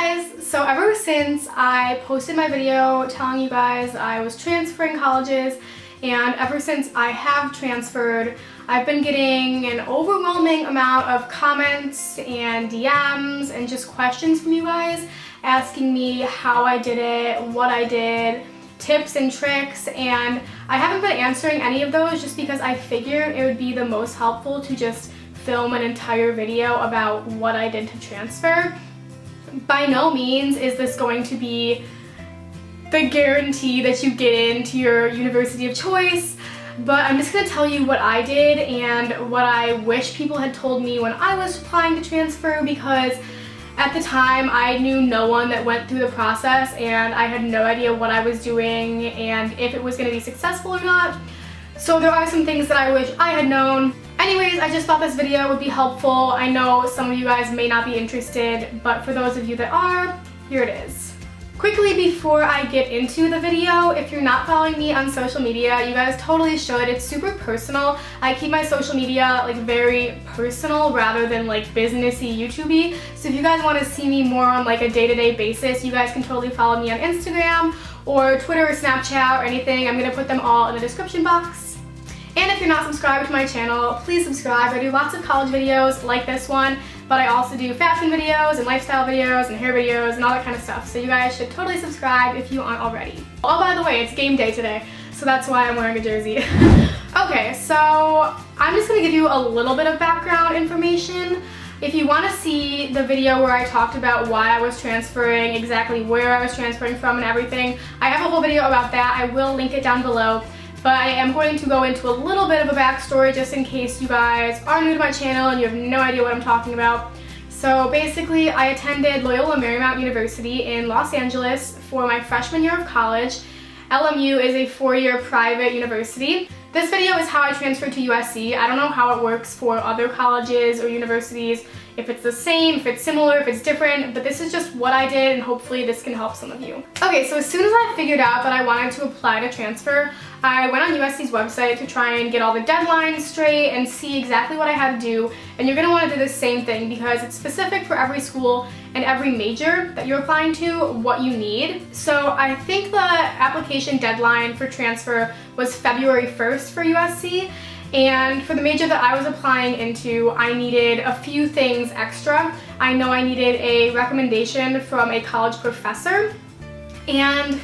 guys! So ever since I posted my video telling you guys I was transferring colleges, and ever since I have transferred, I've been getting an overwhelming amount of comments and DMs and just questions from you guys asking me how I did it, what I did, tips and tricks, and I haven't been answering any of those just because I figured it would be the most helpful to just film an entire video about what I did to transfer. By no means is this going to be the guarantee that you get into your university of choice, but I'm just going to tell you what I did and what I wish people had told me when I was applying to transfer, because at the time I knew no one that went through the process and I had no idea what I was doing and if it was going to be successful or not. So there are some things that I wish I had known. Anyways, I just thought this video would be helpful. I know some of you guys may not be interested, but for those of you that are, here it is. Quickly before I get into the video, if you're not following me on social media, you guys totally should. It's super personal. I keep my social media like very personal rather than like businessy, YouTubey. So if you guys want to see me more on like a day-to-day basis, you guys can totally follow me on Instagram or Twitter or Snapchat or anything. I'm gonna put them all in the description box. And if you're not subscribed to my channel, please subscribe. I do lots of college videos like this one, but I also do fashion videos and lifestyle videos and hair videos and all that kind of stuff. So you guys should totally subscribe if you aren't already. Oh, by the way, it's game day today, so that's why I'm wearing a jersey. Okay, so I'm just gonna give you a little bit of background information. If you want to see the video where I talked about why I was transferring, exactly where I was transferring from and everything, I have a whole video about that. I will link it down below. But I am going to go into a little bit of a backstory just in case you guys are new to my channel and you have no idea what I'm talking about. So basically, I attended Loyola Marymount University in Los Angeles for my freshman year of college. LMU is a 4-year private university. This video is how I transferred to USC. I don't know how it works for other colleges or universities, if it's the same, if it's similar, if it's different, but this is just what I did and hopefully this can help some of you. Okay, so as soon as I figured out that I wanted to apply to transfer, I went on USC's website to try and get all the deadlines straight and see exactly what I had to do, and you're going to want to do the same thing because it's specific for every school and every major that you're applying to what you need. So I think the application deadline for transfer was February 1st for USC, and for the major that I was applying into, I needed a few things extra. I know I needed a recommendation from a college professor, and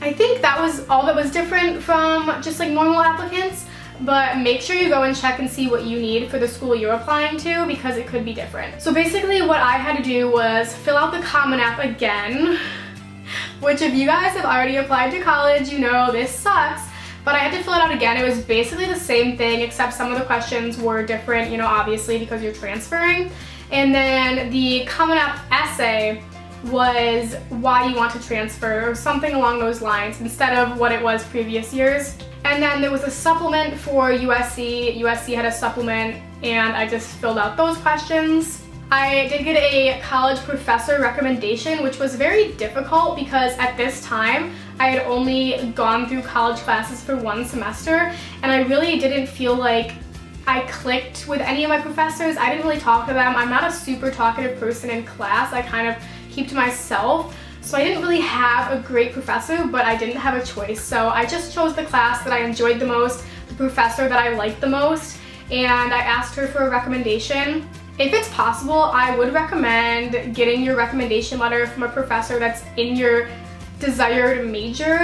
I think that was all that was different from just like normal applicants, but make sure you go and check and see what you need for the school you're applying to because it could be different. So basically what I had to do was fill out the Common App again, which if you guys have already applied to college, you know this sucks, but I had to fill it out again. It was basically the same thing except some of the questions were different, you know, obviously because you're transferring. And then the Common App essay was why you want to transfer or something along those lines instead of what it was previous years. And then there was a supplement for USC. USC had a supplement and I just filled out those questions. I did get a college professor recommendation, which was very difficult because at this time I had only gone through college classes for 1 semester and I really didn't feel like I clicked with any of my professors. I didn't really talk to them. I'm not a super talkative person in class. I kind of keep to myself. So I didn't really have a great professor, but I didn't have a choice. So I just chose the class that I enjoyed the most, the professor that I liked the most, and I asked her for a recommendation. If it's possible, I would recommend getting your recommendation letter from a professor that's in your desired major,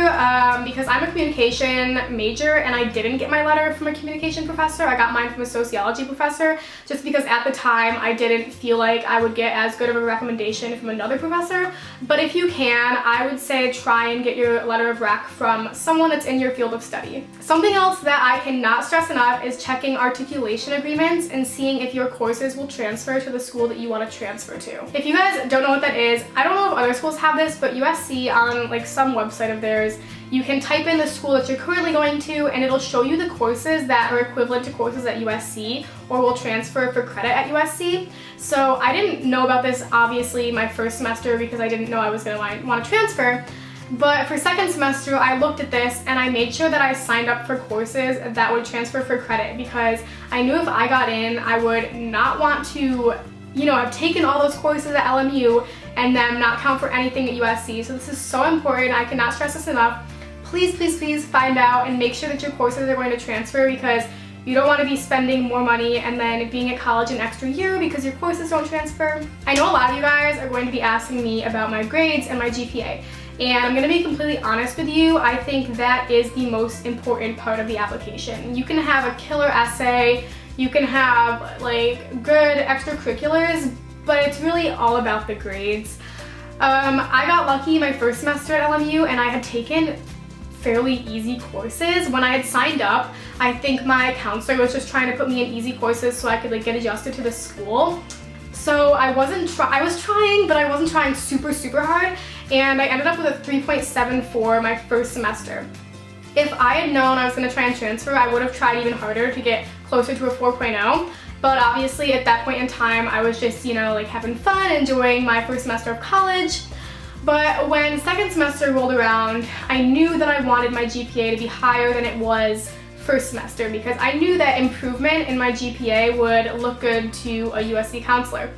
because I'm a communication major and I didn't get my letter from a communication professor. I got mine from a sociology professor just because at the time I didn't feel like I would get as good of a recommendation from another professor. But if you can, I would say try and get your letter of rec from someone that's in your field of study. Something else that I cannot stress enough is checking articulation agreements and seeing if your courses will transfer to the school that you want to transfer to. If you guys don't know what that is, I don't know if other schools have this, but USC on like some website of theirs, you can type in the school that you're currently going to and it'll show you the courses that are equivalent to courses at USC or will transfer for credit at USC. So I didn't know about this obviously my first semester because I didn't know I was going to want to transfer. But for second semester, I looked at this and I made sure that I signed up for courses that would transfer for credit because I knew if I got in, I would not want to, you know, I've taken all those courses at LMU and them not count for anything at USC. So this is so important. I cannot stress this enough. Please, please, please find out and make sure that your courses are going to transfer, because you don't want to be spending more money and then being at college an extra year because your courses don't transfer. I know a lot of you guys are going to be asking me about my grades and my GPA. And I'm going to be completely honest with you, I think that is the most important part of the application. You can have a killer essay, you can have like good extracurriculars, but it's really all about the grades. I got lucky my first semester at LMU and I had taken fairly easy courses. When I had signed up, I think my counselor was just trying to put me in easy courses so I could like get adjusted to the school. So I was trying, but I wasn't trying super hard, and I ended up with a 3.74 my first semester. If I had known I was going to try and transfer, I would have tried even harder to get closer to a 4.0. But obviously at that point in time, I was just, you know, like having fun, enjoying my first semester of college. But when second semester rolled around, I knew that I wanted my GPA to be higher than it was first semester, because I knew that improvement in my GPA would look good to a USC counselor.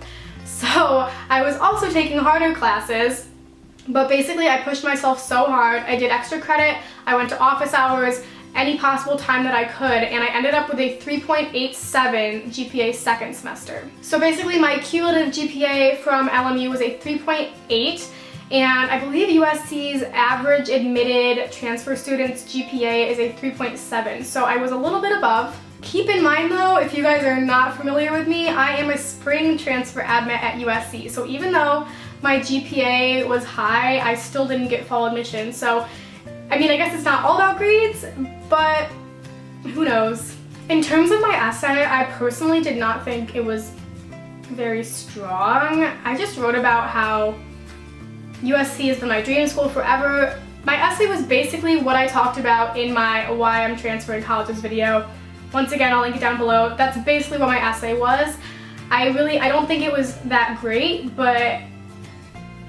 So I was also taking harder classes, but basically I pushed myself so hard. I did extra credit, I went to office hours, any possible time that I could, and I ended up with a 3.87 GPA second semester. So basically my cumulative GPA from LMU was a 3.8, and I believe USC's average admitted transfer students GPA is a 3.7, so I was a little bit above. Keep in mind though, if you guys are not familiar with me, I am a spring transfer admit at USC, so even though my GPA was high, I still didn't get fall admission. So I mean, I guess it's not all about grades, but who knows. In terms of my essay, I personally did not think it was very strong. I just wrote about how USC has been my dream school forever. My essay was basically what I talked about in my Why I'm Transferring Colleges video. Once again, I'll link it down below. That's basically what my essay was. I don't think it was that great, but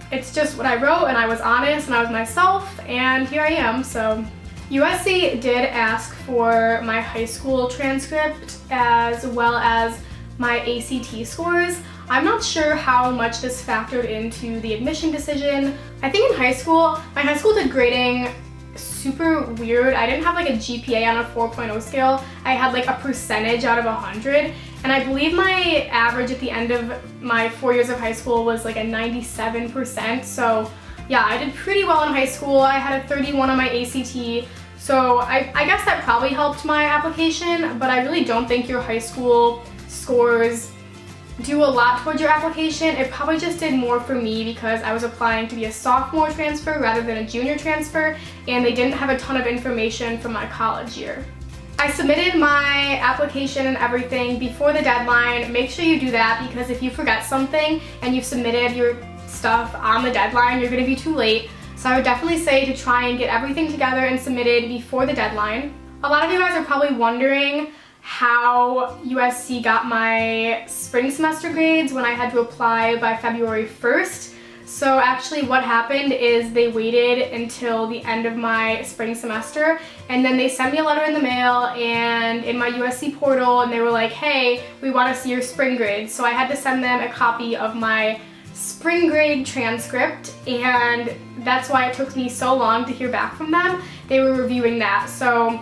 it's just what I wrote, and I was honest and I was myself, and here I am. So USC did ask for my high school transcript as well as my ACT scores. I'm not sure how much this factored into the admission decision. I think in high school, my high school did grading super weird. I didn't have like a GPA on a 4.0 scale. I had like a percentage out of 100. And I believe my average at the end of my 4 years of high school was like a 97%. So yeah, I did pretty well in high school. I had a 31 on my ACT. So I guess that probably helped my application, but I really don't think your high school scores do a lot towards your application. It probably just did more for me because I was applying to be a sophomore transfer rather than a junior transfer, and they didn't have a ton of information from my college year. I submitted my application and everything before the deadline. Make sure you do that, because if you forget something and you've submitted your stuff on the deadline, you're going to be too late. So I would definitely say to try and get everything together and submitted before the deadline. A lot of you guys are probably wondering how USC got my spring semester grades when I had to apply by February 1st. So actually what happened is they waited until the end of my spring semester, and then they sent me a letter in the mail and in my USC portal, and they were like, hey, we want to see your spring grades. So I had to send them a copy of my spring grade transcript, and that's why it took me so long to hear back from them. They were reviewing that. So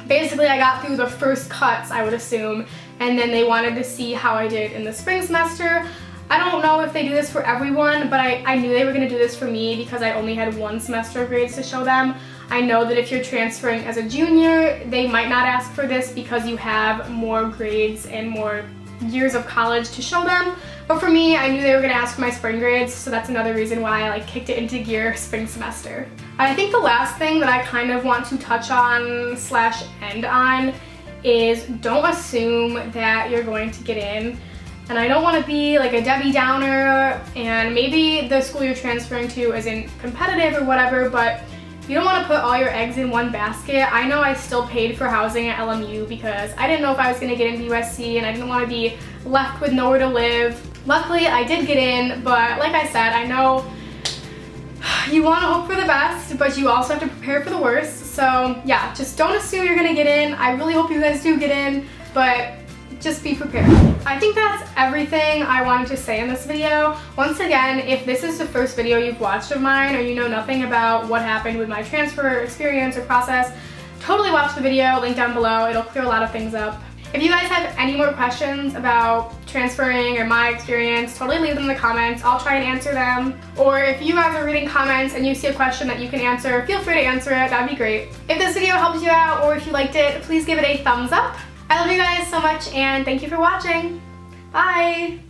basically I got through the first cuts, I would assume, and then they wanted to see how I did in the spring semester. I don't know if they do this for everyone, but I knew they were going to do this for me because I only had one semester of grades to show them. I know that if you're transferring as a junior, they might not ask for this because you have more grades and more years of college to show them. But for me, I knew they were going to ask for my spring grades, so that's another reason why I kicked it into gear spring semester. I think the last thing that I kind of want to touch on / end on is don't assume that you're going to get in. And I don't want to be like a Debbie Downer, and maybe the school you're transferring to isn't competitive or whatever, but you don't want to put all your eggs in one basket. I know I still paid for housing at LMU because I didn't know if I was going to get into USC, and I didn't want to be left with nowhere to live. Luckily, I did get in, but like I said, I know you want to hope for the best, but you also have to prepare for the worst. So yeah, just don't assume you're going to get in. I really hope you guys do get in, but just be prepared. I think that's everything I wanted to say in this video. Once again, if this is the first video you've watched of mine or you know nothing about what happened with my transfer experience or process, totally watch the video, link down below. It'll clear a lot of things up. If you guys have any more questions about transferring or my experience, totally leave them in the comments. I'll try and answer them. Or if you guys are reading comments and you see a question that you can answer, feel free to answer it. That'd be great. If this video helped you out or if you liked it, please give it a thumbs up. I love you guys so much and thank you for watching. Bye!